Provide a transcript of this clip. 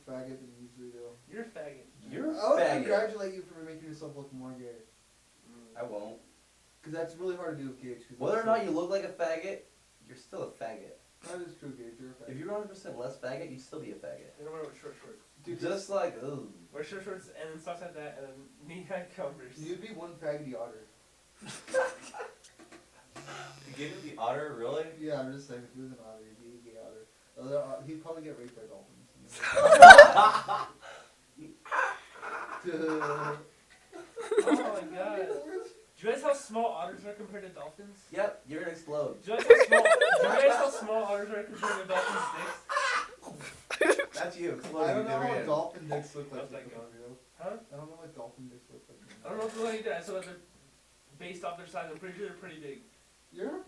faggot than you usually do. You're a faggot. You're a I would faggot. congratulate you for making yourself look more gay. I won't. Because that's really hard to do with Gage. Whether or not you look like a faggot, you're still a faggot. That is true, Gage. You're a faggot. If you were 100% less faggot, you'd still be a faggot. You don't wear short shorts. Dude, Just like, ooh. Wear short shorts and then socks like that and then knee-high Converse. you'd be one faggoty otter. You gave it the otter, really? Yeah, I'm just saying, if he was an otter, he'd be a gay otter. He'd probably get raped by dolphins. Oh my god. Do you realize how small otters are compared to dolphins? Yep, you're gonna explode. Do you realize how small otters are compared to dolphins' dicks? That's you I exploding. don't know never what did. dolphin dicks look like. How's that going? Huh? I don't know what dolphin dicks look like. I don't know if they're like that. I saw that they're based off their size. I'm pretty sure they're pretty big. You're